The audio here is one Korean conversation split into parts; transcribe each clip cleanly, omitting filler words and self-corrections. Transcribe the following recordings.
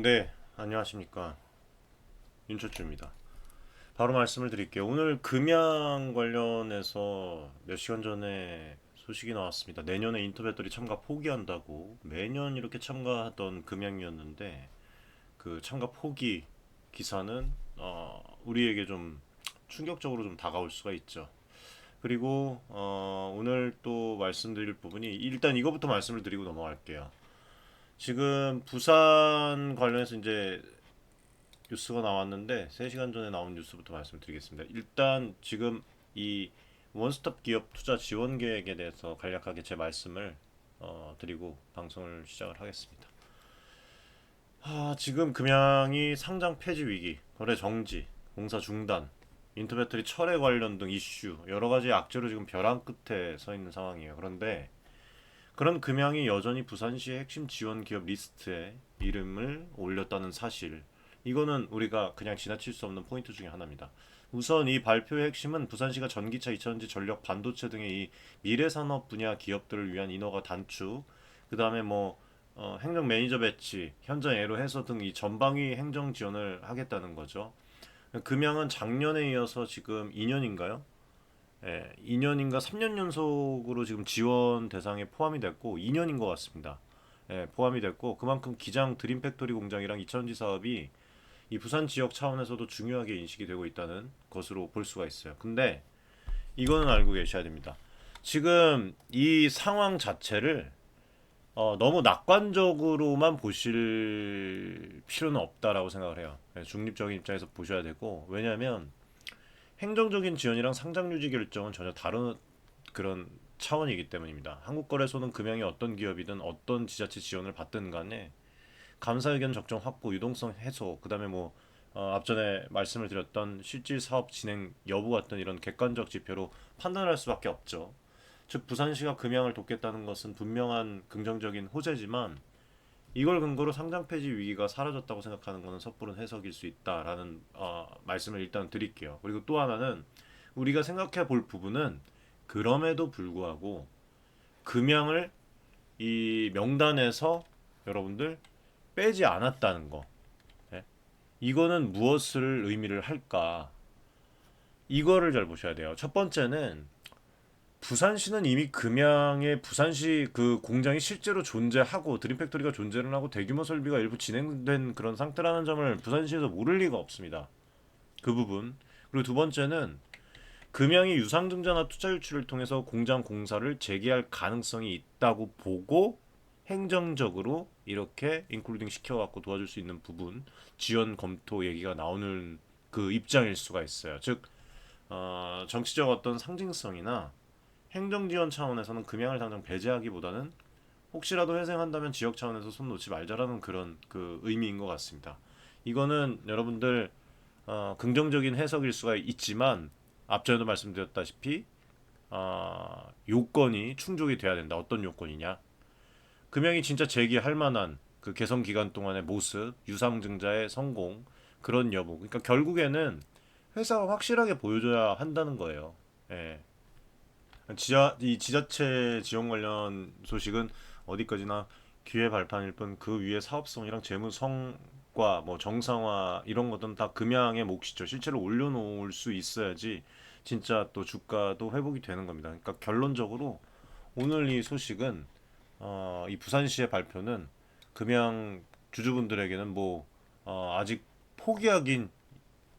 네, 안녕하십니까. 윤철주입니다. 바로 말씀을 드릴게요. 오늘 금양 관련해서 몇 시간 전에 소식이 나왔습니다. 내년에 인터배터리 참가 포기한다고. 매년 이렇게 참가하던 금양이었는데 그 참가 포기 기사는 우리에게 좀 충격적으로 좀 다가올 수가 있죠. 그리고 오늘 또 말씀드릴 부분이 일단 이거부터 말씀을 드리고 넘어갈게요. 지금 부산 관련해서 이제 뉴스가 나왔는데 3시간 전에 나온 뉴스부터 말씀드리겠습니다. 일단 지금 이 원스톱 기업 투자 지원 계획에 대해서 간략하게 제 말씀을 드리고 방송을 시작을 하겠습니다. 지금 금양이 상장 폐지 위기, 거래 정지, 공사 중단, 인터배터리 철회 관련 등 이슈 여러 가지 악재로 지금 벼랑 끝에 서 있는 상황이에요. 그런데 그런 금양이 여전히 부산시의 핵심 지원 기업 리스트에 이름을 올렸다는 사실, 이거는 우리가 그냥 지나칠 수 없는 포인트 중에 하나입니다. 우선 이 발표의 핵심은 부산시가 전기차, 2차전지, 전력, 반도체 등의 이 미래산업 분야 기업들을 위한 인허가 단축, 그 다음에 뭐 행정 매니저 배치, 현장 애로 해소 등 이 전방위 행정 지원을 하겠다는 거죠. 금양은 작년에 이어서 지금 2년인가요? 2년인가 3년 연속으로 지금 지원 대상에 포함이 됐고 2년인 것 같습니다. 포함이 됐고 그만큼 기장 드림팩토리 공장이랑 이천지 사업이 이 부산 지역 차원에서도 중요하게 인식이 되고 있다는 것으로 볼 수가 있어요. 근데 이거는 알고 계셔야 됩니다. 지금 이 상황 자체를 너무 낙관적으로만 보실 필요는 없다라고 생각을 해요. 중립적인 입장에서 보셔야 되고, 왜냐하면 행정적인 지원이랑 상장 유지 결정은 전혀 다른 그런 차원이기 때문입니다. 한국거래소는 금양이 어떤 기업이든 어떤 지자체 지원을 받든 간에 감사 의견 적정 확보, 유동성 해소, 그다음에 뭐 앞전에 말씀을 드렸던 실질 사업 진행 여부 같은 이런 객관적 지표로 판단할 수밖에 없죠. 즉 부산시가 금양을 돕겠다는 것은 분명한 긍정적인 호재지만 이걸 근거로 상장 폐지 위기가 사라졌다고 생각하는 것은 섣부른 해석일 수 있다라는 말씀을 일단 드릴게요. 그리고 또 하나는 우리가 생각해 볼 부분은 그럼에도 불구하고 금양을 이 명단에서 여러분들 빼지 않았다는 거. 예? 이거는 무엇을 의미를 할까? 이거를 잘 보셔야 돼요. 첫 번째는 부산시는 이미 금양의 부산시 그 공장이 실제로 존재하고 드림팩토리가 존재를 하고 대규모 설비가 일부 진행된 그런 상태라는 점을 부산시에서 모를 리가 없습니다. 그 부분. 그리고 두 번째는 금양이 유상증자나 투자 유치를 통해서 공장 공사를 재개할 가능성이 있다고 보고 행정적으로 이렇게 인클루딩 시켜갖고 도와줄 수 있는 부분 지원 검토 얘기가 나오는 그 입장일 수가 있어요. 즉 정치적 어떤 상징성이나 행정 지원 차원에서는 금양을 당장 배제하기보다는 혹시라도 회생한다면 지역 차원에서 손 놓지 말자라는 그런 그 의미인 것 같습니다. 이거는 여러분들 긍정적인 해석일 수가 있지만 앞전에도 말씀드렸다시피 요건이 충족이 돼야 된다. 어떤 요건이냐? 금양이 진짜 재기할 만한 그 개선 기간 동안의 모습, 유상증자의 성공, 그런 여부. 그러니까 결국에는 회사가 확실하게 보여줘야 한다는 거예요. 예. 이 지자체 지원 관련 소식은 어디까지나 기회 발판일 뿐 그 위에 사업성이랑 재무 성과 뭐 정상화 이런 것들은 다 금양의 몫이죠. 실제로 올려놓을 수 있어야지 진짜 또 주가도 회복이 되는 겁니다. 그러니까 결론적으로 오늘 이 소식은 이 부산시의 발표는 금양 주주분들에게는 뭐 아직 포기하긴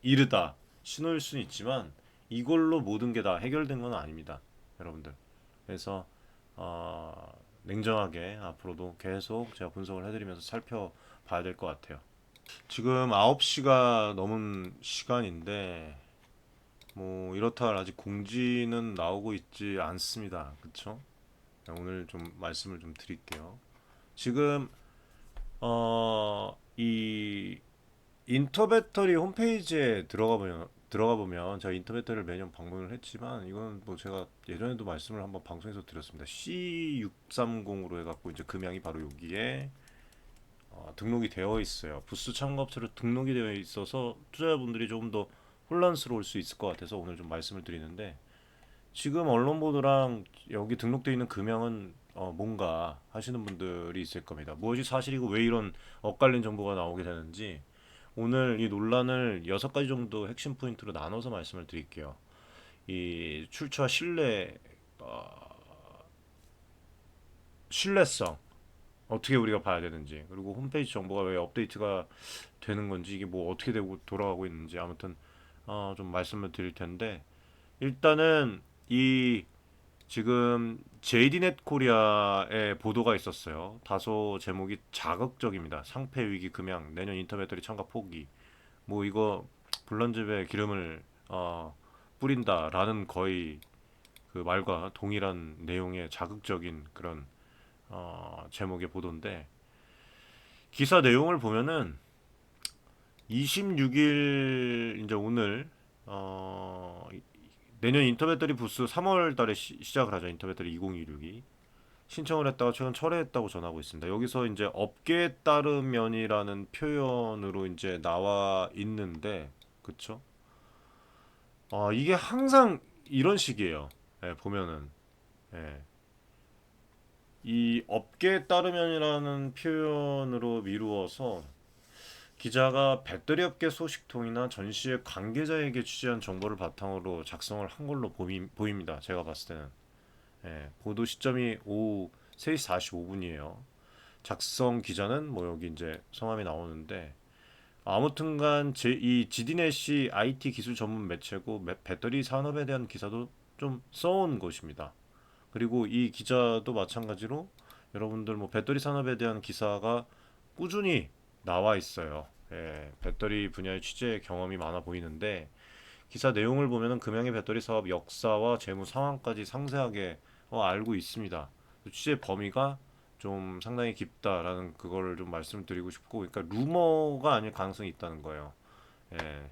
이르다 신호일 수는 있지만 이걸로 모든 게 다 해결된 건 아닙니다, 여러분들. 그래서 냉정하게 앞으로도 계속 제가 분석을 해드리면서 살펴봐야 될 것 같아요. 지금 9시가 넘은 시간인데 뭐 이렇다 할 아직 공지는 나오고 있지 않습니다. 그쵸? 오늘 좀 말씀을 좀 드릴게요. 지금 이 인터배터리 홈페이지에 들어가 보면 제가 인터배터리를 매년 방문을 했지만 이건 뭐 제가 예전에도 말씀을 한번 방송에서 드렸습니다. C630으로 해갖고 이제 금양이 바로 여기에 등록이 되어 있어요. 부스 참가업체로 등록이 되어 있어서 투자자분들이 조금 더 혼란스러울 수 있을 것 같아서 오늘 좀 말씀을 드리는데 지금 언론 보도랑 여기 등록되어 있는 금양은 뭔가 하시는 분들이 있을 겁니다. 무엇이 사실이고 왜 이런 엇갈린 정보가 나오게 되는지 오늘 이 논란을 6가지 정도 핵심 포인트로 나눠서 말씀을 드릴게요. 이 출처와 신뢰성 어떻게 우리가 봐야 되는지, 그리고 홈페이지 정보가 왜 업데이트가 되는 건지, 이게 뭐 어떻게 되고 돌아가고 있는지, 아무튼 좀 말씀을 드릴 텐데, 일단은 이 지금 JD넷 코리아의 보도가 있었어요. 다소 제목이 자극적입니다. 상패 위기 금양, 내년 인터 배터리 참가 포기. 뭐 이거 불난집에 기름을 뿌린다라는 거의 그 말과 동일한 내용의 자극적인 그런 제목의 보도인데, 기사 내용을 보면은 26일 이제 오늘 내년 인터배터리 부스 3월 달에 시작을 하죠. 인터배터리 2026이 신청을 했다가 최근 철회했다고 전하고 있습니다. 여기서 이제 업계에 따르면이라는 표현으로 이제 나와 있는데, 그쵸? 이게 항상 이런 식이에요. 예, 보면은 예, 이 업계에 따르면이라는 표현으로 미루어서 기자가 배터리 업계 소식통이나 전시회 관계자에게 취재한 정보를 바탕으로 작성을 한 걸로 보입니다. 제가 봤을 때는. 예, 보도 시점이 오후 3시 45분이에요. 작성 기자는 뭐 여기 이제 성함이 나오는데, 아무튼간 이 지디넷이 IT 기술 전문 매체고 배터리 산업에 대한 기사도 좀 써온 것입니다. 그리고 이 기자도 마찬가지로 여러분들 뭐 배터리 산업에 대한 기사가 꾸준히 나와 있어요. 예, 배터리 분야의 취재 경험이 많아 보이는데, 기사 내용을 보면은 금양의 배터리 사업 역사와 재무 상황까지 상세하게 알고 있습니다. 취재 범위가 좀 상당히 깊다라는 그거를 좀 말씀드리고 싶고, 그러니까 루머가 아닐 가능성이 있다는 거예요. 예.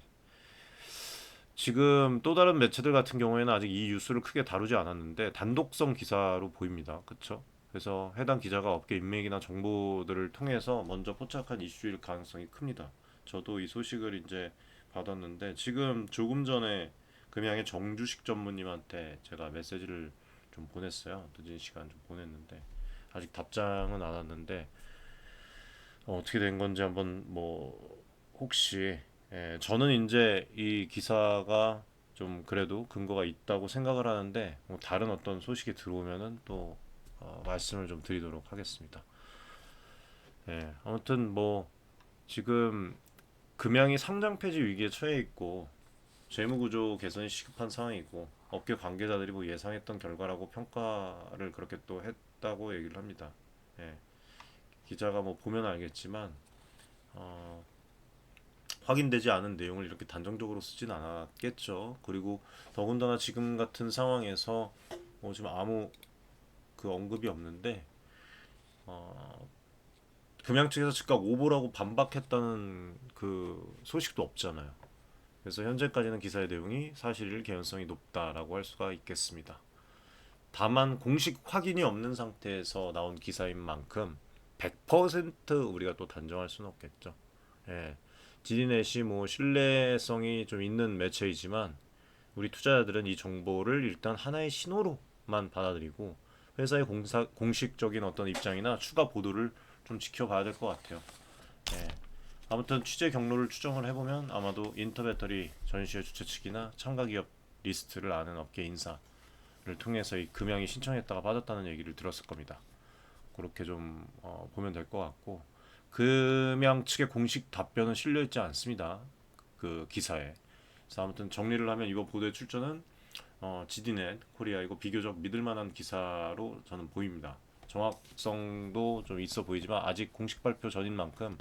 지금 또 다른 매체들 같은 경우에는 아직 이 뉴스를 크게 다루지 않았는데 단독성 기사로 보입니다. 그렇죠? 그래서 해당 기자가 업계 인맥이나 정보들을 통해서 먼저 포착한 이슈일 가능성이 큽니다. 저도 이 소식을 이제 받았는데, 지금 조금 전에 금양의 정주식 전무님한테 제가 메시지를 좀 보냈어요. 늦은 시간 좀 보냈는데 아직 답장은 안 왔는데, 어떻게 된 건지 한번 뭐 혹시, 저는 이제 이 기사가 좀 그래도 근거가 있다고 생각을 하는데, 뭐 다른 어떤 소식이 들어오면은 또 말씀을 좀 드리도록 하겠습니다. 아무튼 뭐 지금 금양이 상장 폐지 위기에 처해 있고 재무구조 개선이 시급한 상황이고 업계 관계자들이 뭐 예상했던 결과라고 평가를 그렇게 또 했다고 얘기를 합니다. 예, 기자가 뭐 보면 알겠지만 어, 확인되지 않은 내용을 이렇게 단정적으로 쓰진 않았겠죠. 그리고 더군다나 지금 같은 상황에서 지금 아무 그 언급이 없는데, 어, 금양 측에서 즉각 오보라고 반박했다는 그 소식도 없잖아요. 그래서 현재까지는 기사의 내용이 사실일 개연성이 높다라고 할 수가 있겠습니다. 다만 공식 확인이 없는 상태에서 나온 기사인 만큼 100% 우리가 또 단정할 수는 없겠죠. 예. 지디넷이 뭐 신뢰성이 좀 있는 매체이지만 우리 투자자들은 이 정보를 일단 하나의 신호로만 받아들이고 회사의 공식적인 어떤 입장이나 추가 보도를 좀 지켜봐야 될 것 같아요. 예. 아무튼 취재 경로를 추정을 해보면 아마도 인터배터리 전시회 주최 측이나 참가 기업 리스트를 아는 업계 인사를 통해서 이 금양이 신청했다가 받았다는 얘기를 들었을 겁니다. 그렇게 좀 보면 될 것 같고, 금양 측의 공식 답변은 실려 있지 않습니다. 그 기사에. 그래서 아무튼 정리를 하면 이번 보도의 출처는 지디넷 코리아이고 비교적 믿을만한 기사로 저는 보입니다. 정확성도 좀 있어 보이지만 아직 공식 발표 전인 만큼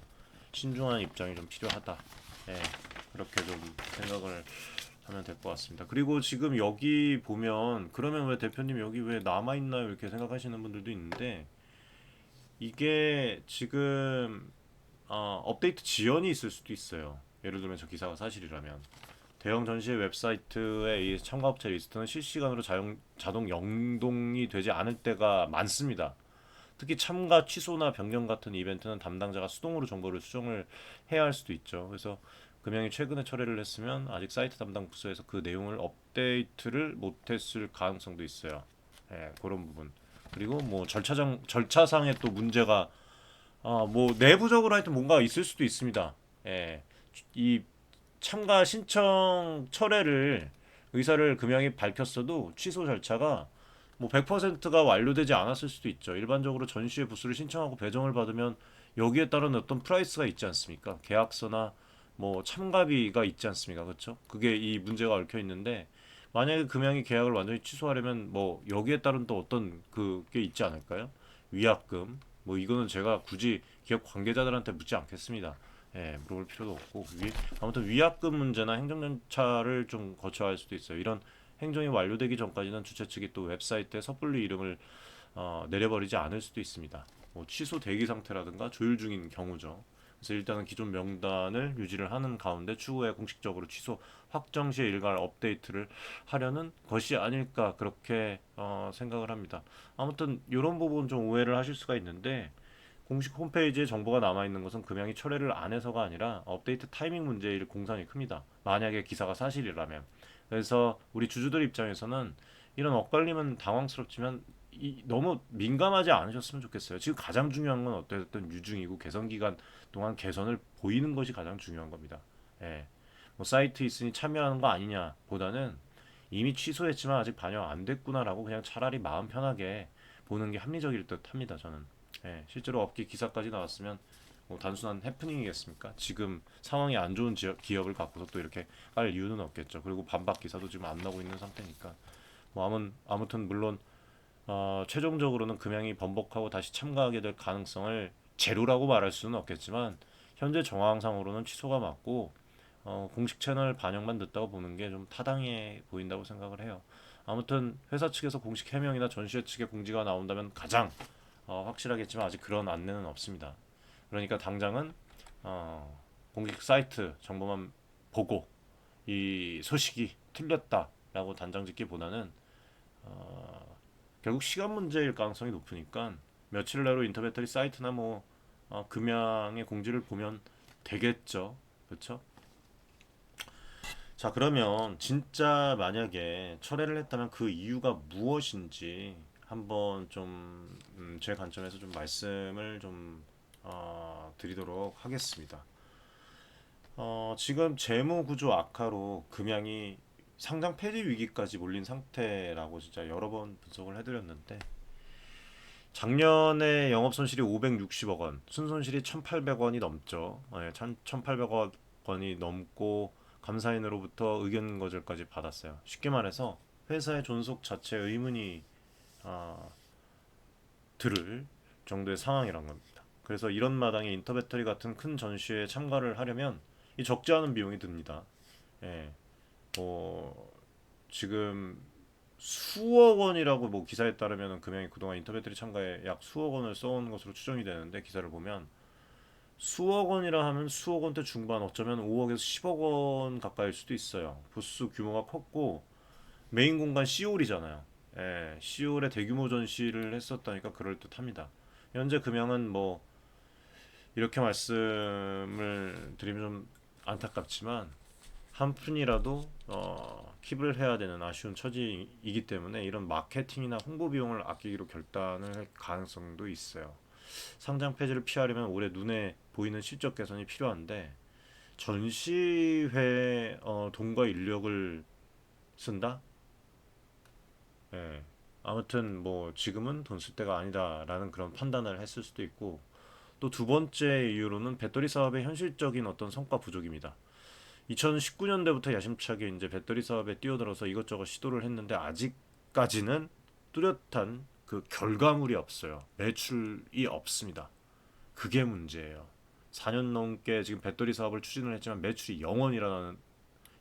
신중한 입장이 좀 필요하다. 예, 그렇게 좀 생각을 하면 될 것 같습니다. 그리고 지금 여기 보면 그러면 왜 대표님 여기 왜 남아 있나요? 이렇게 생각하시는 분들도 있는데, 이게 지금 업데이트 지연이 있을 수도 있어요. 예를 들면 저 기사가 사실이라면 대형 전시회 웹사이트의 이 참가업체 리스트는 실시간으로 자동 연동이 되지 않을 때가 많습니다. 특히 참가 취소나 변경 같은 이벤트는 담당자가 수동으로 정보를 수정을 해야 할 수도 있죠. 그래서 금양이 최근에 철회를 했으면 아직 사이트 담당 부서에서 그 내용을 업데이트를 못했을 가능성도 있어요. 그런 부분. 그리고 뭐 절차상의 또 문제가 뭐 내부적으로 하여튼 뭔가 있을 수도 있습니다. 예. 이 참가 신청 철회를 의사를 금양이 밝혔어도 취소 절차가 뭐 100%가 완료되지 않았을 수도 있죠. 일반적으로 전시회 부스를 신청하고 배정을 받으면 여기에 따른 어떤 프라이스가 있지 않습니까? 계약서나 뭐 참가비가 있지 않습니까? 그렇죠? 그게 이 문제가 얽혀 있는데 만약에 금양이 계약을 완전히 취소하려면 뭐 여기에 따른 또 어떤 그게 있지 않을까요? 위약금 뭐 이거는 제가 굳이 기업 관계자들한테 묻지 않겠습니다. 예, 물어볼 필요도 없고 아무튼 위약금 문제나 행정절차를 좀 거쳐야 할 수도 있어요. 이런 행정이 완료되기 전까지는 주최 측이 또 웹사이트에 섣불리 이름을 내려버리지 않을 수도 있습니다. 뭐 취소 대기 상태라든가 조율 중인 경우죠. 그래서 일단은 기존 명단을 유지를 하는 가운데 추후에 공식적으로 취소 확정 시에 일괄 업데이트를 하려는 것이 아닐까 그렇게 생각을 합니다. 아무튼 이런 부분 좀 오해를 하실 수가 있는데 공식 홈페이지에 정보가 남아 있는 것은 금양이 철회를 안 해서가 아니라 업데이트 타이밍 문제일 공산이 큽니다. 만약에 기사가 사실이라면. 그래서 우리 주주들 입장에서는 이런 엇갈림은 당황스럽지만 너무 민감하지 않으셨으면 좋겠어요. 지금 가장 중요한 건 어쨌든 유중이고 개선 기간 동안 개선을 보이는 것이 가장 중요한 겁니다. 예. 뭐 사이트 있으니 참여하는 거 아니냐 보다는 이미 취소했지만 아직 반영 안 됐구나라고 그냥 차라리 마음 편하게 보는 게 합리적일 듯 합니다. 저는. 예, 실제로 업계 기사까지 나왔으면 뭐 단순한 해프닝이겠습니까? 지금 상황이 안 좋은 기업을 갖고서 또 이렇게 깔 이유는 없겠죠. 그리고 반박 기사도 지금 안 나오고 있는 상태니까 뭐 아무튼 물론 최종적으로는 금양이 번복하고 다시 참가하게 될 가능성을 제로라고 말할 수는 없겠지만 현재 정황상으로는 취소가 맞고 공식 채널 반영만 됐다고 보는 게 좀 타당해 보인다고 생각을 해요. 아무튼 회사 측에서 공식 해명이나 전시회 측의 공지가 나온다면 가장 확실하겠지만 아직 그런 안내는 없습니다. 그러니까 당장은 공식 사이트 정보만 보고 이 소식이 틀렸다라고 단정 짓기보다는 결국 시간 문제일 가능성이 높으니까 며칠 내로 인터배터리 사이트나 뭐 금양의 공지를 보면 되겠죠. 그렇죠? 자, 그러면 진짜 만약에 철회를 했다면 그 이유가 무엇인지 한번 좀 제 관점에서 좀 말씀을 좀 드리도록 하겠습니다. 지금 재무 구조 악화로 금양이 상장 폐지 위기까지 몰린 상태라고 진짜 여러 번 분석을 해드렸는데 작년에 영업 손실이 560억 원, 순손실이 1,800원이 넘죠. 네, 1,800억 원이 넘고 감사인으로부터 의견 거절까지 받았어요. 쉽게 말해서 회사의 존속 자체 의문이 어, 들을 정도의 상황이란 겁니다. 그래서 이런 마당에 인터배터리 같은 큰 전시회에 참가를 하려면 이 적지 않은 비용이 듭니다. 예, 뭐 지금 수억 원이라고 뭐 기사에 따르면 금양이 그동안 인터배터리 참가에 약 수억 원을 써온 것으로 추정이 되는데 기사를 보면 수억 원이라 하면 수억 원대 중반 어쩌면 5억에서 10억 원 가까이일 수도 있어요. 부스 규모가 컸고 메인 공간 시올이잖아요. 예, 시올에 대규모 전시를 했었다니까 그럴듯합니다. 현재 금양은 뭐 이렇게 말씀을 드리면 좀 안타깝지만 한 푼이라도 킵을 해야 되는 아쉬운 처지이기 때문에 이런 마케팅이나 홍보 비용을 아끼기로 결단을 할 가능성도 있어요. 상장 폐지를 피하려면 올해 눈에 보이는 실적 개선이 필요한데 전시회 돈과 인력을 쓴다? 예. 아무튼 뭐 지금은 돈 쓸 때가 아니다라는 그런 판단을 했을 수도 있고 또 두 번째 이유로는 배터리 사업의 현실적인 어떤 성과 부족입니다. 2019년대부터 야심차게 이제 배터리 사업에 뛰어들어서 이것저것 시도를 했는데 아직까지는 뚜렷한 그 결과물이 없어요. 매출이 없습니다. 그게 문제예요. 4년 넘게 지금 배터리 사업을 추진을 했지만 매출이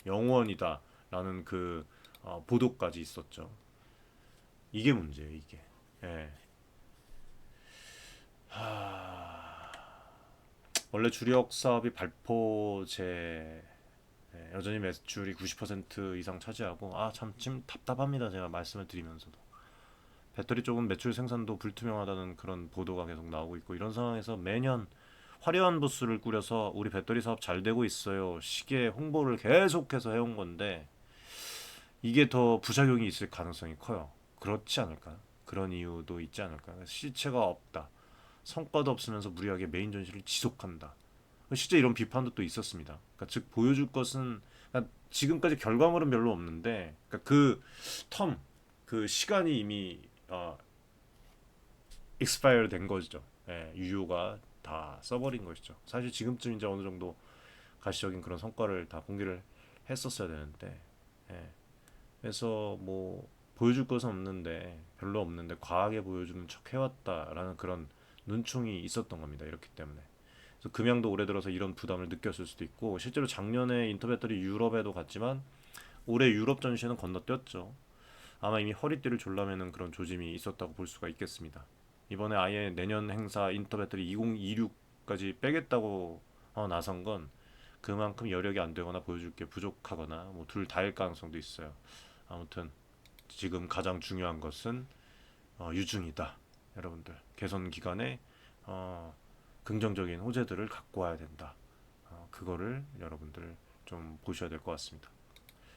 0원이다라는 그 보도까지 있었죠. 이게 문제예요, 이게. 예. 원래 주력 사업이 발포제 여전히 매출이 90% 이상 차지하고 참 좀 답답합니다. 제가 말씀을 드리면서도 배터리 쪽은 매출 생산도 불투명하다는 그런 보도가 계속 나오고 있고 이런 상황에서 매년 화려한 부스를 꾸려서 우리 배터리 사업 잘 되고 있어요 식의 홍보를 계속해서 해온 건데 이게 더 부작용이 있을 가능성이 커요. 그렇지 않을까요? 그런 이유도 있지 않을까. 그러니까 실체가 없다. 성과도 없으면서 무리하게 메인 전시를 지속한다. 실제 이런 비판도 또 있었습니다. 그러니까 즉 보여줄 것은, 그러니까 지금까지 결과물은 별로 없는데, 그러니까 그 시간이 이미 익스파이어 된 거죠. 예, 유효가 다 써버린 것이죠. 사실 지금쯤 이제 어느 정도 가시적인 그런 성과를 다 공개를 했었어야 되는데, 예, 그래서 뭐 보여줄 것은 없는데, 별로 없는데 과하게 보여주는 척 해왔다라는 그런 눈총이 있었던 겁니다. 이렇기 때문에. 그래서 금양도 올해 들어서 이런 부담을 느꼈을 수도 있고, 실제로 작년에 인터배터리 유럽에도 갔지만 올해 유럽 전시회는 건너뛰었죠. 아마 이미 허리띠를 졸라매는 그런 조짐이 있었다고 볼 수가 있겠습니다. 이번에 아예 내년 행사 인터배터리 2026까지 빼겠다고 나선 건 그만큼 여력이 안 되거나 보여줄 게 부족하거나 뭐 둘 다일 가능성도 있어요. 아무튼 지금 가장 중요한 것은 유중이다. 여러분들 개선 기간에 어, 긍정적인 호재들을 갖고 와야 된다. 그거를 여러분들 좀 보셔야 될 것 같습니다.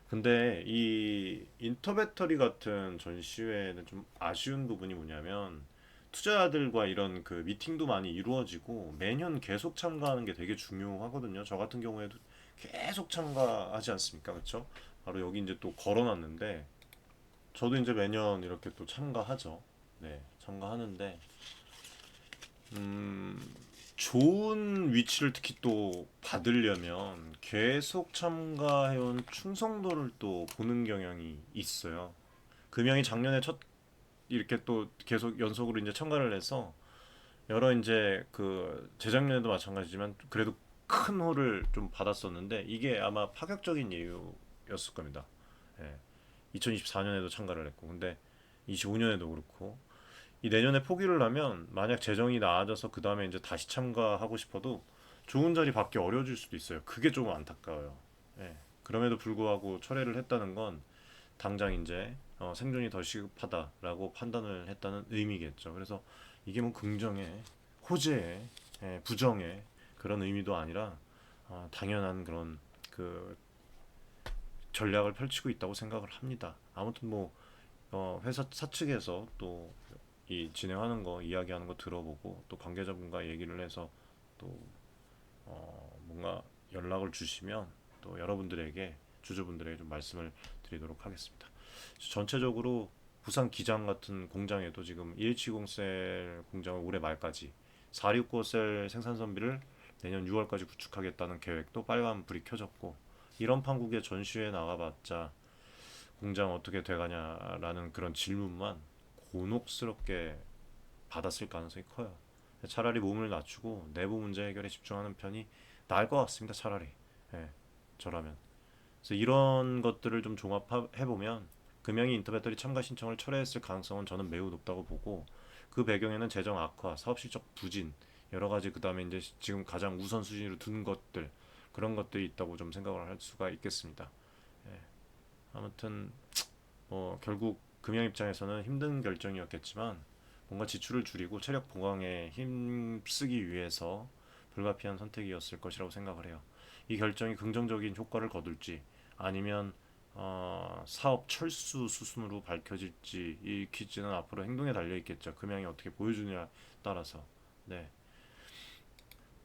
근데 이 인터배터리 같은 전시회는 좀 아쉬운 부분이 뭐냐면 투자자들과 이런 그 미팅도 많이 이루어지고 매년 계속 참가하는 게 되게 중요하거든요. 저 같은 경우에도 계속 참가하지 않습니까? 그렇죠? 바로 여기 이제 또 걸어놨는데 저도 이제 매년 이렇게 또 참가하죠. 네, 참가하는데 음, 좋은 위치를 특히 또 받으려면 계속 참가해온 충성도를 또 보는 경향이 있어요. 금영이 작년에 첫 이렇게 또 계속 연속으로 이제 참가를 해서 여러 이제 그 재작년에도 마찬가지지만 그래도 큰 호를 좀 받았었는데 이게 아마 파격적인 이유였을 겁니다. 예. 2024년에도 참가를 했고 근데 25년에도 그렇고 이 내년에 포기를 하면 만약 재정이 나아져서 그 다음에 이제 다시 참가하고 싶어도 좋은 자리 받기 어려워질 수도 있어요. 그게 조금 안타까워요. 예. 그럼에도 불구하고 철회를 했다는 건 당장 이제 생존이 더 시급하다라고 판단을 했다는 의미겠죠. 그래서 이게 뭐 긍정의 호재의 부정의 그런 의미도 아니라 당연한 그런 그 전략을 펼치고 있다고 생각을 합니다. 아무튼 뭐 회사 사측에서 또 이 진행하는 거 이야기하는 거 들어보고 또 관계자분과 얘기를 해서 또 뭔가 연락을 주시면 또 여러분들에게 주주분들에게 좀 말씀을 드리도록 하겠습니다. 전체적으로 부산 기장 같은 공장에도 지금 2170셀 공장을 올해 말까지 469셀 생산 선비를 내년 6월까지 구축하겠다는 계획도 빨간 불이 켜졌고 이런 판국에 전시회에 나가봤자 공장 어떻게 돼가냐라는 그런 질문만 곤혹스럽게 받았을 가능성이 커요. 차라리 몸을 낮추고 내부 문제 해결에 집중하는 편이 나을 것 같습니다. 차라리. 예, 저라면. 그래서 이런 것들을 좀 종합해 보면 금양이 인터배터리 참가 신청을 철회했을 가능성은 저는 매우 높다고 보고 그 배경에는 재정 악화, 사업 실적 부진, 여러 가지 그 다음에 이제 지금 가장 우선 순위로 둔 것들 그런 것들이 있다고 좀 생각을 할 수가 있겠습니다. 예, 아무튼 뭐 결국 금양 입장에서는 힘든 결정이었겠지만 뭔가 지출을 줄이고 체력 보강에 힘쓰기 위해서 불가피한 선택이었을 것이라고 생각을 해요. 이 결정이 긍정적인 효과를 거둘지 아니면 사업 철수 수순으로 밝혀질지 이 퀴즈는 앞으로 행동에 달려 있겠죠. 금양이 어떻게 보여주느냐에 따라서. 네,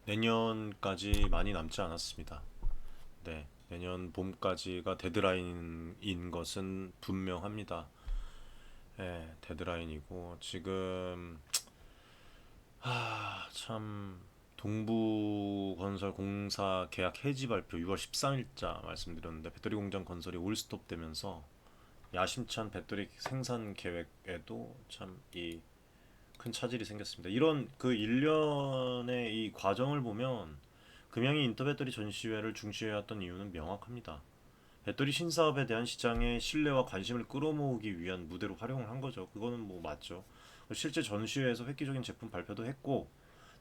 내년까지 많이 남지 않았습니다. 네, 내년 봄까지가 데드라인인 것은 분명합니다. 네, 데드라인이고 지금 참 동부건설 공사 계약 해지 발표 6월 13일자 말씀드렸는데 배터리 공장 건설이 올스톱 되면서 야심찬 배터리 생산 계획에도 참 이 큰 차질이 생겼습니다. 이런 그 일련의 이 과정을 보면 금양이 인터배터리 전시회를 중시해왔던 이유는 명확합니다. 배터리 신사업에 대한 시장의 신뢰와 관심을 끌어모으기 위한 무대로 활용을 한 거죠. 그거는 뭐 맞죠. 실제 전시회에서 획기적인 제품 발표도 했고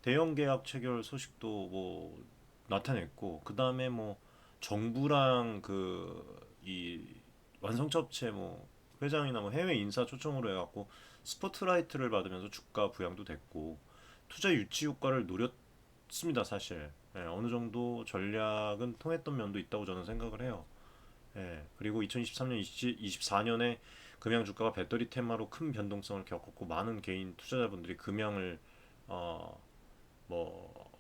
대형 계약 체결 소식도 뭐 나타냈고 그 다음에 뭐 정부랑 그 이 완성차 업체 뭐 회장이나 뭐 해외 인사 초청으로 해갖고 스포트라이트를 받으면서 주가 부양도 됐고 투자 유치 효과를 노렸습니다 사실. 예, 어느 정도 전략은 통했던 면도 있다고 저는 생각을 해요. 예, 그리고 2023년, 24년에 금양 주가가 배터리 테마로 큰 변동성을 겪었고 많은 개인 투자자분들이 금양을 어 뭐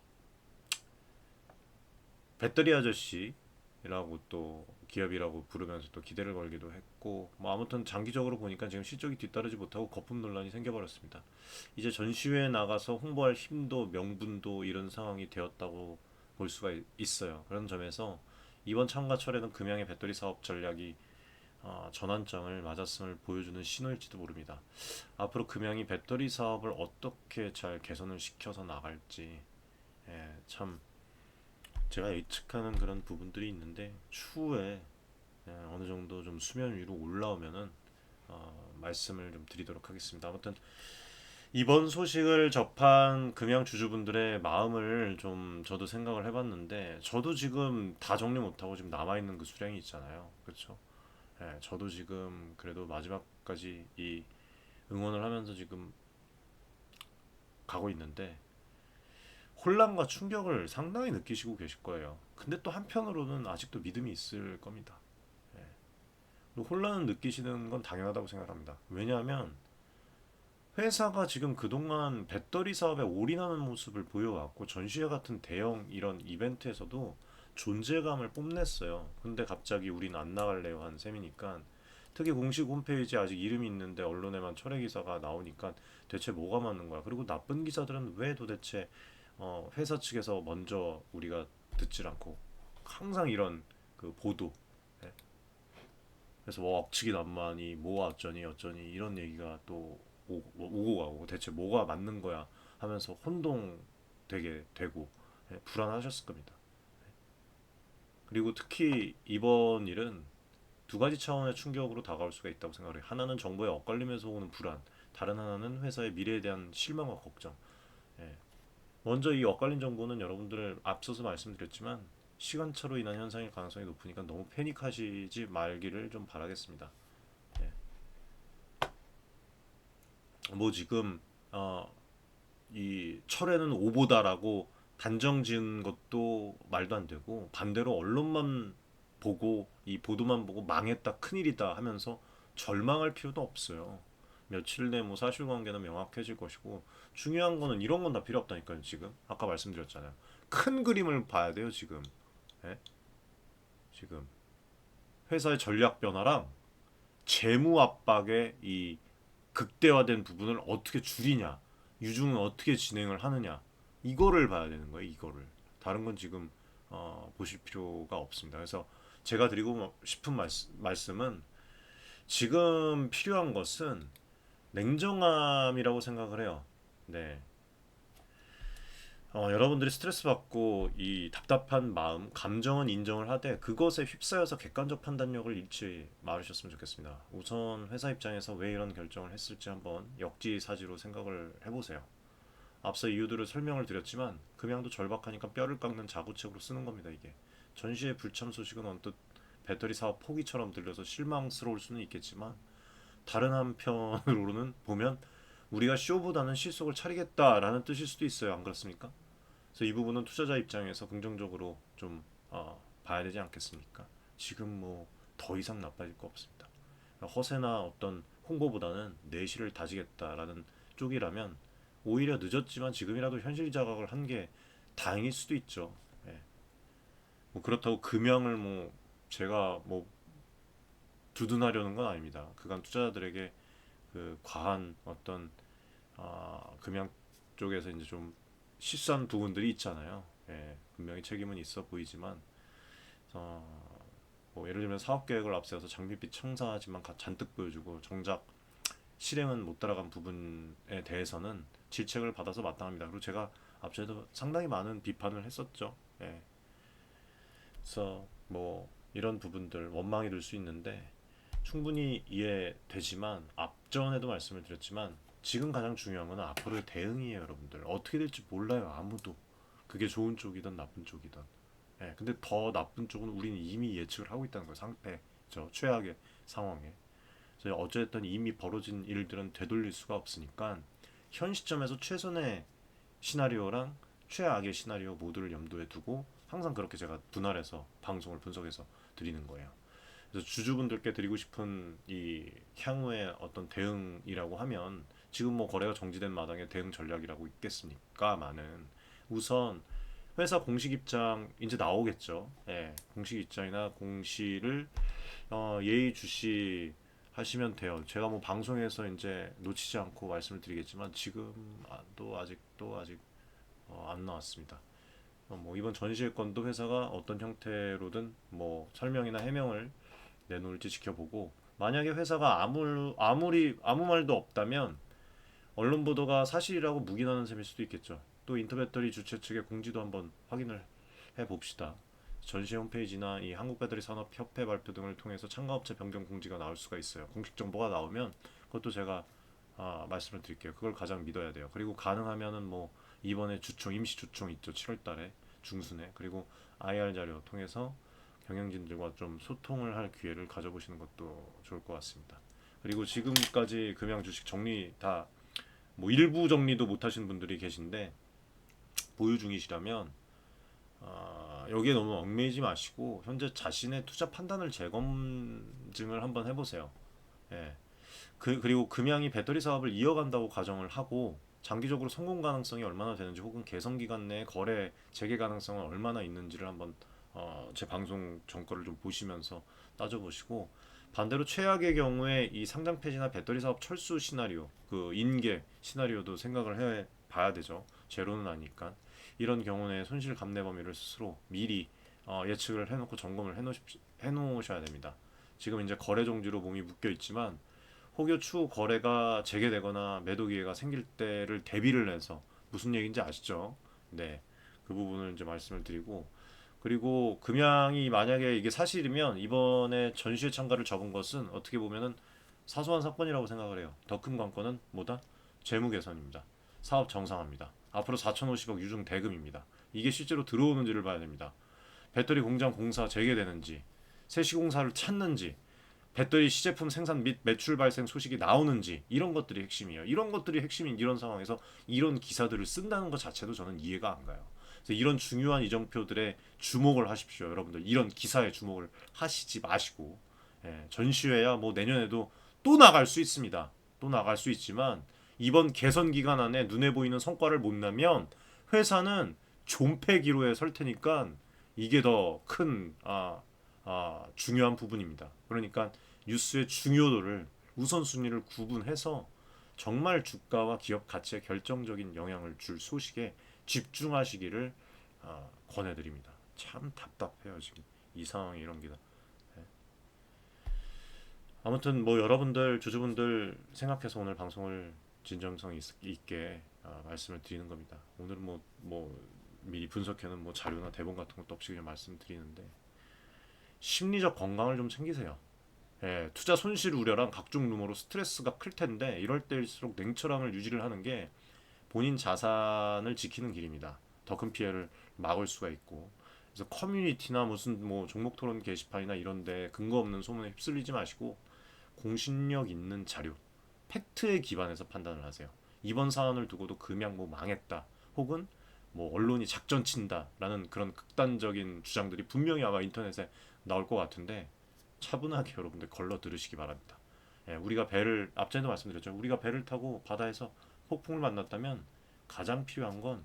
배터리 아저씨라고 또 기업이라고 부르면서 또 기대를 걸기도 했고 뭐 아무튼 장기적으로 보니까 지금 실적이 뒤따르지 못하고 거품 논란이 생겨버렸습니다. 이제 전시회에 나가서 홍보할 힘도 명분도 이런 상황이 되었다고 볼 수가 있어요. 그런 점에서 이번 참가철에는 금양의 배터리 사업 전략이 전환점을 맞았음을 보여주는 신호일지도 모릅니다. 앞으로 금양이 배터리 사업을 어떻게 잘 개선을 시켜서 나갈지 참 제가 예측하는 그런 부분들이 있는데 추후에 어느 정도 좀 수면 위로 올라오면은 말씀을 좀 드리도록 하겠습니다. 아무튼 이번 소식을 접한 금양 주주분들의 마음을 좀 저도 생각을 해봤는데 저도 지금 다 정리 못하고 지금 남아있는 그 수량이 있잖아요. 그렇죠? 저도 지금 그래도 마지막까지 이 응원을 하면서 지금 가고 있는데 혼란과 충격을 상당히 느끼시고 계실 거예요. 근데 또 한편으로는 아직도 믿음이 있을 겁니다. 혼란을 느끼시는 건 당연하다고 생각합니다. 왜냐하면 회사가 지금 그동안 배터리 사업에 올인하는 모습을 보여왔고 전시회 같은 대형 이런 이벤트에서도 존재감을 뽐냈어요. 근데 갑자기 우린 안 나갈래요 한 셈이니까 특히 공식 홈페이지에 아직 이름이 있는데 언론에만 철회 기사가 나오니까 대체 뭐가 맞는 거야. 그리고 나쁜 기사들은 왜 도대체 회사 측에서 먼저 우리가 듣질 않고 항상 이런 그 보도 예. 그래서 뭐 억측이 난무하니 뭐 어쩌니 어쩌니 이런 얘기가 또 오고 가고 대체 뭐가 맞는 거야 하면서 혼동되게 되고 불안하셨을 겁니다. 그리고 특히 이번 일은 두 가지 차원의 충격으로 다가올 수가 있다고 생각해요. 하나는 정보에 엇갈리면서 오는 불안, 다른 하나는 회사의 미래에 대한 실망과 걱정. 예. 먼저 이 엇갈린 정보는 여러분들 앞서서 말씀드렸지만 시간차로 인한 현상일 가능성이 높으니까 너무 패닉하시지 말기를 좀 바라겠습니다. 예. 뭐 지금 이 철회는 오보다라고 단정 지은 것도 말도 안 되고 반대로 언론만 보고 이 보도만 보고 망했다 큰일이다 하면서 절망할 필요도 없어요. 며칠 내 뭐 사실관계는 명확해질 것이고 중요한 거는 이런 건 다 필요 없다니까요. 지금 아까 말씀드렸잖아요. 큰 그림을 봐야 돼요. 지금 예? 지금 회사의 전략 변화랑 재무 압박의 이 극대화된 부분을 어떻게 줄이냐, 유중은 어떻게 진행을 하느냐, 이거를 봐야 되는 거예요. 이거를 다른 건 지금 보실 필요가 없습니다. 그래서 제가 드리고 싶은 말씀은 지금 필요한 것은 냉정함이라고 생각을 해요. 네, 여러분들이 스트레스 받고 이 답답한 마음, 감정은 인정을 하되 그것에 휩싸여서 객관적 판단력을 잃지 말으셨으면 좋겠습니다. 우선 회사 입장에서 왜 이런 결정을 했을지 한번 역지사지로 생각을 해보세요. 앞서 이유들을 설명을 드렸지만 금양도 절박하니까 뼈를 깎는 자구책으로 쓰는 겁니다. 이게 전시의 불참 소식은 언뜻 배터리 사업 포기처럼 들려서 실망스러울 수는 있겠지만 다른 한편으로는 보면 우리가 쇼보다는 실속을 차리겠다라는 뜻일 수도 있어요. 안 그렇습니까? 그래서 이 부분은 투자자 입장에서 긍정적으로 좀 봐야 되지 않겠습니까? 지금 뭐 더 이상 나빠질 거 없습니다. 허세나 어떤 홍보보다는 내실을 다지겠다라는 쪽이라면 오히려 늦었지만 지금이라도 현실 자각을 한 게 다행일 수도 있죠. 예. 뭐 그렇다고 금양을 뭐 제가 뭐 두둔하려는 건 아닙니다. 그간 투자자들에게 그 과한 어떤 금양 쪽에서 이제 좀 실수한 부분들이 있잖아요. 예, 분명히 책임은 있어 보이지만 뭐 예를 들면 사업 계획을 앞세워서 장밋빛 청사지만 잔뜩 보여주고 정작 실행은 못 따라간 부분에 대해서는 질책을 받아서 마땅합니다. 그리고 제가 앞서도 상당히 많은 비판을 했었죠. 예. 그래서 뭐 이런 부분들 원망이 들 수 있는데 충분히 이해되지만 앞전에도 말씀을 드렸지만 지금 가장 중요한 건 앞으로의 대응이에요, 여러분들. 어떻게 될지 몰라요, 아무도. 그게 좋은 쪽이든 나쁜 쪽이든. 예, 근데 더 나쁜 쪽은 우리는 이미 예측을 하고 있다는 거예요, 상태. 저 최악의 상황에. 그래서 어쨌든 이미 벌어진 일들은 되돌릴 수가 없으니까 현 시점에서 최선의 시나리오랑 최악의 시나리오 모두를 염두에 두고 항상 그렇게 제가 분할해서 방송을 분석해서 드리는 거예요. 그래서 주주분들께 드리고 싶은 이 향후의 어떤 대응이라고 하면 지금 뭐 거래가 정지된 마당에 대응 전략이라고 있겠습니까마는 우선 회사 공식 입장 이제 나오겠죠. 예, 공식 입장이나 공시를 예의주시 하시면 돼요. 제가 뭐 방송에서 이제 놓치지 않고 말씀을 드리겠지만 지금 아직도 안 나왔습니다. 뭐 이번 전시회 건도 회사가 어떤 형태로든 뭐 설명이나 해명을 내놓을지 지켜보고 만약에 회사가 아무 말도 없다면 언론 보도가 사실이라고 묵인하는 셈일 수도 있겠죠. 또 인터배터리 주최 측의 공지도 한번 확인을 해봅시다. 전시 홈페이지나 이 한국배터리산업협회 발표 등을 통해서 참가업체 변경 공지가 나올 수가 있어요. 공식 정보가 나오면 그것도 제가 말씀을 드릴게요. 그걸 가장 믿어야 돼요. 그리고 가능하면은 뭐 이번에 주총 임시 주총 있죠. 7월달에 중순에 그리고 IR 자료 통해서 경영진들과 좀 소통을 할 기회를 가져보시는 것도 좋을 것 같습니다. 그리고 지금까지 금양 주식 정리 다 뭐 일부 정리도 못 하신 분들이 계신데 보유 중이시라면 여기에 너무 얽매이지 마시고 현재 자신의 투자 판단을 재검증을 한번 해보세요. 예. 그리고 금양이 배터리 사업을 이어간다고 가정을 하고 장기적으로 성공 가능성이 얼마나 되는지 혹은 개선 기간 내에 거래 재개 가능성은 얼마나 있는지를 한번 제 방송 전거를 좀 보시면서 따져보시고 반대로 최악의 경우에 이 상장 폐지나 배터리 사업 철수 시나리오 그 인계 시나리오도 생각을 해 봐야 되죠. 제로는 아니까 이런 경우에 손실 감내 범위를 스스로 미리 예측을 해놓고 점검을 해놓으셔야 됩니다. 지금 이제 거래 종지로 몸이 묶여 있지만 혹여 추후 거래가 재개되거나 매도 기회가 생길 때를 대비를 해서 무슨 얘기인지 아시죠? 네, 그 부분을 이제 말씀을 드리고 그리고 금양이 만약에 이게 사실이면 이번에 전시회 참가를 접은 것은 어떻게 보면은 사소한 사건이라고 생각을 해요. 더 큰 관건은 뭐다? 재무 개선입니다. 사업 정상화입니다. 앞으로 4,050억 유증 대금입니다. 이게 실제로 들어오는지를 봐야 됩니다. 배터리 공장 공사 재개되는지, 새 시공사를 찾는지, 배터리 시제품 생산 및 매출 발생 소식이 나오는지 이런 것들이 핵심이에요. 이런 것들이 핵심인 이런 상황에서 이런 기사들을 쓴다는 것 자체도 저는 이해가 안 가요. 그래서 이런 중요한 이정표들에 주목을 하십시오. 여러분들 이런 기사에 주목을 하시지 마시고 전시회야 뭐 내년에도 또 나갈 수 있습니다. 또 나갈 수 있지만 이번 개선 기간 안에 눈에 보이는 성과를 못 내면 회사는 존폐기로에 설 테니까 이게 더 큰 중요한 부분입니다. 그러니까 뉴스의 중요도를 우선순위를 구분해서 정말 주가와 기업 가치에 결정적인 영향을 줄 소식에 집중하시기를 권해드립니다. 참 답답해요 지금 이 상황이 이런 게. 아무튼 뭐 여러분들 주주분들 생각해서 오늘 방송을 진정성 있게 말씀을 드리는 겁니다. 오늘은 뭐 미리 분석해놓은 뭐 자료나 대본 같은 것도 없이 그냥 말씀드리는데 심리적 건강을 좀 챙기세요. 투자 손실 우려랑 각종 루머로 스트레스가 클 텐데 이럴 때일수록 냉철함을 유지를 하는 게 본인 자산을 지키는 길입니다. 더 큰 피해를 막을 수가 있고. 그래서 커뮤니티나 무슨 뭐 종목 토론 게시판이나 이런데 근거 없는 소문에 휩쓸리지 마시고 공신력 있는 자료, 팩트에 기반해서 판단을 하세요. 이번 사안을 두고도 금양 뭐 망했다, 혹은 뭐 언론이 작전 친다라는 그런 극단적인 주장들이 분명히 아마 인터넷에 나올 것 같은데 차분하게 여러분들 걸러 들으시기 바랍니다. 우리가 배를 앞전에도 말씀드렸죠. 우리가 배를 타고 바다에서 폭풍을 만났다면 가장 필요한 건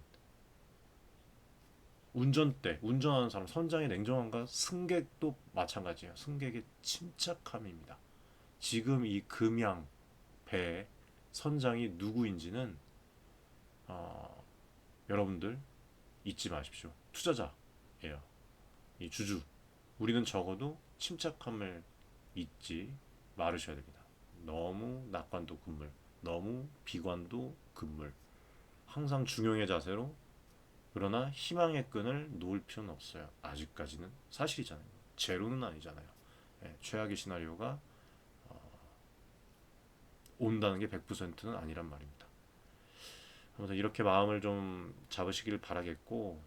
운전대, 운전하는 사람, 선장의 냉정함과 승객도 마찬가지예요. 승객의 침착함입니다. 지금 이 금양 배의 선장이 누구인지는 어, 여러분들 잊지 마십시오. 투자자예요. 이 주주. 우리는 적어도 침착함을 잊지 말으셔야 됩니다. 너무 낙관도 금물, 너무 비관도 금물. 항상 중용의 자세로 그러나 희망의 끈을 놓을 필요는 없어요. 아직까지는 사실이잖아요. 제로는 아니잖아요. 최악의 시나리오가 온다는 게 100%는 아니란 말입니다. 아무튼 이렇게 마음을 좀 잡으시길 바라겠고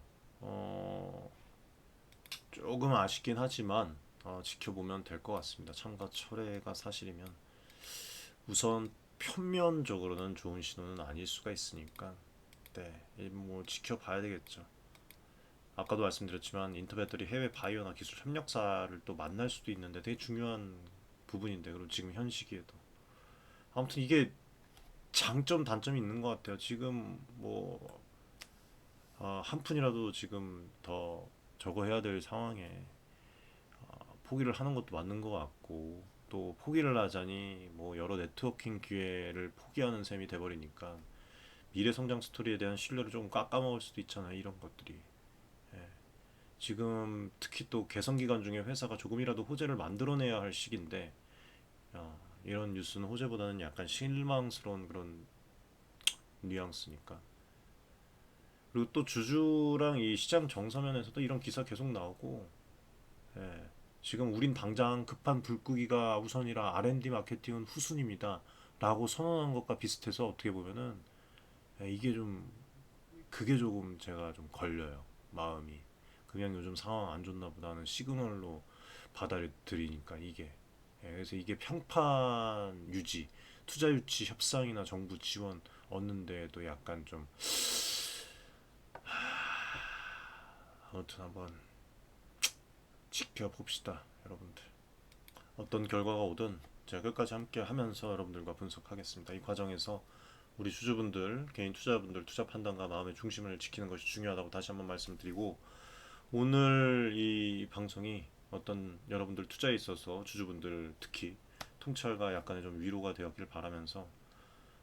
조금 아쉽긴 하지만 지켜보면 될 것 같습니다. 참가 철회가 사실이면 우선 표면적으로는 좋은 신호는 아닐 수가 있으니까 뭐 지켜봐야 되겠죠. 아까도 말씀드렸지만 인터배터리 해외 바이오나 기술 협력사를 또 만날 수도 있는데 되게 중요한 부분인데, 그리고 지금 현 시기에도 아무튼 이게 장점 단점이 있는 것 같아요. 지금 뭐 한 푼이라도 지금 더 저거 해야 될 상황에 포기를 하는 것도 맞는 것 같고, 또 포기를 하자니 뭐 여러 네트워킹 기회를 포기하는 셈이 돼버리니까 미래 성장 스토리에 대한 신뢰를 좀 깎아먹을 수도 있잖아요. 이런 것들이. 예. 지금 특히 또 개선 기간 중에 회사가 조금이라도 호재를 만들어내야 할 시기인데, 이런 뉴스는 호재보다는 약간 실망스러운 그런 뉘앙스니까. 그리고 또 주주랑 이 시장 정서면에서도 이런 기사 계속 나오고, 예. 지금 우린 당장 급한 불끄기가 우선이라 R&D 마케팅은 후순입니다 라고 선언한 것과 비슷해서, 어떻게 보면은 이게 좀, 그게 조금 제가 좀 걸려요, 마음이. 그냥 요즘 상황 안 좋나 보다는 시그널로 받아들이니까 이게. 그래서 이게 평판 유지, 투자 유치 협상이나 정부 지원 얻는 데에도 약간 좀, 아무튼 한번 지켜봅시다, 여러분들. 어떤 결과가 오든 제가 끝까지 함께 하면서 여러분들과 분석하겠습니다. 이 과정에서 우리 주주분들, 개인 투자분들 투자 판단과 마음의 중심을 지키는 것이 중요하다고 다시 한번 말씀드리고, 오늘 이 방송이 어떤 여러분들 투자에 있어서 주주분들 특히 통찰과 약간의 좀 위로가 되었길 바라면서,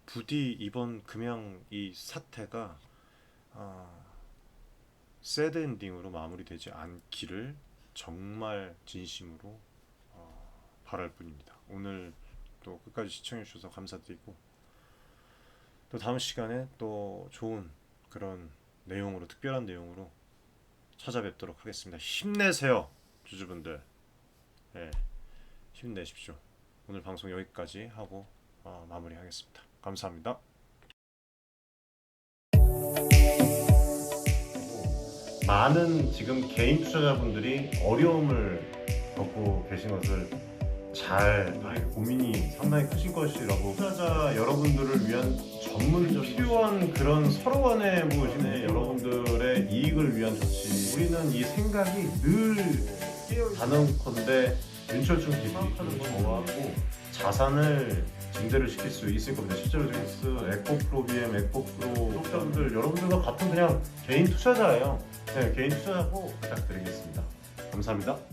부디 이번 금양 이 사태가 새드 엔딩으로 마무리되지 않기를 정말 진심으로 바랄 뿐입니다. 오늘 또 끝까지 시청해 주셔서 감사드리고, 또 다음 시간에 또 좋은 그런 내용으로, 특별한 내용으로 찾아뵙도록 하겠습니다. 힘내세요, 주주분들. 네, 힘내십시오. 오늘 방송 여기까지 하고 마무리하겠습니다. 감사합니다. 많은 지금 개인 투자자분들이 어려움을 겪고 계신 것을 잘 고민이 상당히 크실 것이라고, 투자자 여러분들을 위한 전문적인 필요한 그런 서로 간의 무엇이네 여러분들의 이익을 위한 조치, 우리는 이 생각이 늘 단언컨대 윤철중 기술하는 저하고 자산을 증대를 시킬 수 있을 겁니다. 실제로 지금 에코프로 BM, 에코프로 구독자분들 여러분들과 같은 그냥 개인 투자자예요. 네, 개인 투자자고 부탁드리겠습니다. 감사합니다.